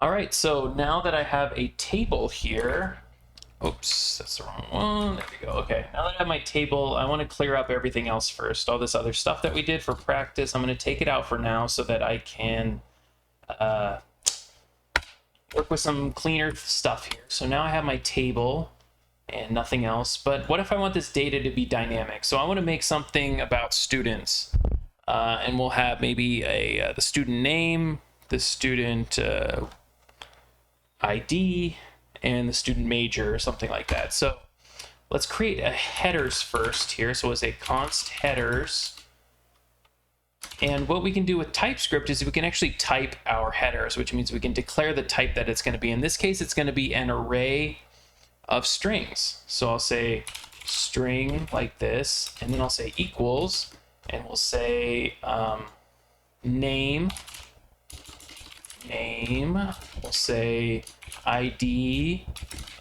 All right, so now that I have a table here, oops, that's the wrong one. There we go. Okay, now that I have my table, I want to clear up everything else first. All this other stuff that we did for practice, I'm going to take it out for now so that I can work with some cleaner stuff here. So now I have my table and nothing else. But what if I want this data to be dynamic? So I want to make something about students, and we'll have maybe the student name, the student ID, and the student major or something like that. So let's create a headers first here. So it's a const headers. And what we can do with TypeScript is we can actually type our headers, which means we can declare the type that it's going to be. In this case, it's going to be an array of strings. So I'll say string like this, and then I'll say equals, and we'll say name, we'll say ID,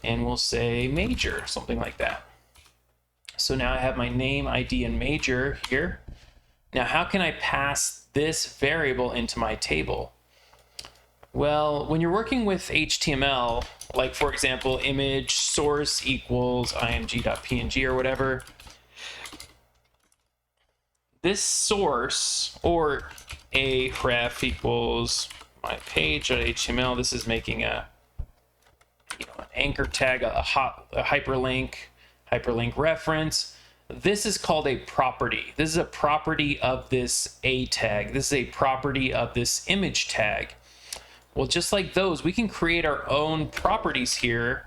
and we'll say major, something like that. So now I have my name, ID, and major here. Now, how can I pass this variable into my table? Well, when you're working with HTML, like for example, image source equals img.png or whatever, this source, or a ref equals my page.html, this is making an anchor tag, a hyperlink reference. This is called a property. This is a property of this a tag. This is a property of this image tag. Well, just like those, we can create our own properties here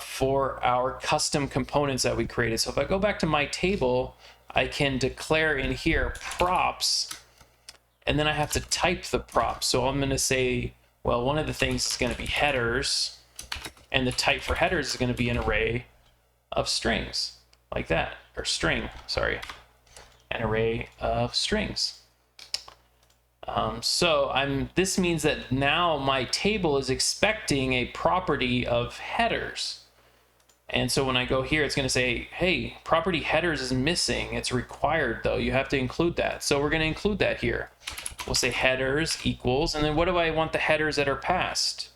for our custom components that we created. So if I go back to my table, I can declare in here props, and then I have to type the props. So I'm going to say, well, one of the things is going to be headers, and the type for headers is going to be an array of strings, like that, or string, sorry, an array of strings. This means that now my table is expecting a property of headers. And so when I go here, it's going to say, hey, property headers is missing. It's required, though. You have to include that. So we're going to include that here. We'll say headers equals, and then what do I want the headers that are passed?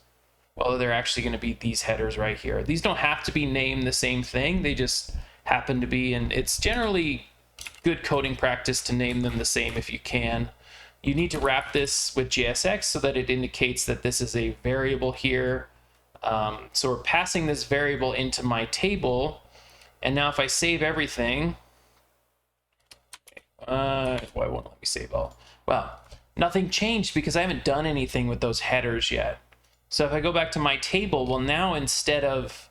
Well, they're actually going to be these headers right here. These don't have to be named the same thing. They just happen to be, and it's generally good coding practice to name them the same if you can. You need to wrap this with JSX so that it indicates that this is a variable here. So we're passing this variable into my table, and now if I save everything, why won't let me save all? Well, nothing changed because I haven't done anything with those headers yet. So if I go back to my table, well, now instead of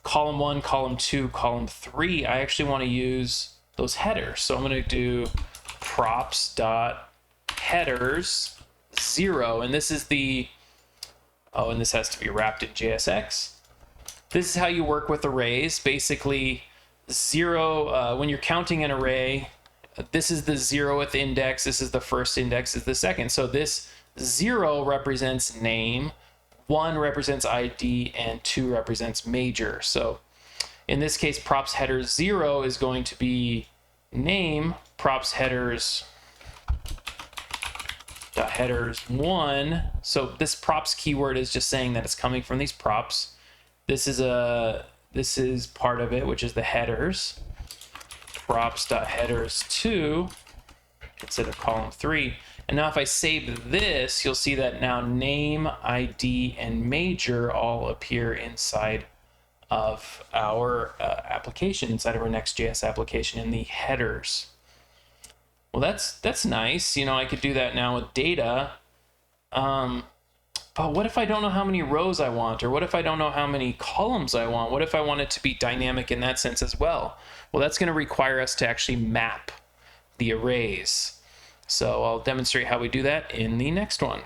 column 1, column 2, column 3, I actually want to use those headers. So I'm going to do props.headers 0, and this is the, oh, and this has to be wrapped in JSX. This is how you work with arrays. Basically, 0, when you're counting an array, this is the 0th index, this is the first index, this is the second. So this 0 represents name, 1 represents ID, and 2 represents major. So in this case, props headers 0 is going to be name, props headers headers 1. So this props keyword is just saying that it's coming from these props. This is part of it, which is the headers. Props.headers 2 instead of column 3. And now if I save this, you'll see that now name, ID, and major all appear inside of our application, inside of our Next.js application in the headers. Well, that's nice. You know, I could do that now with data. But what if I don't know how many rows I want? Or what if I don't know how many columns I want? What if I want it to be dynamic in that sense as well? Well, that's going to require us to actually map the arrays. So I'll demonstrate how we do that in the next one.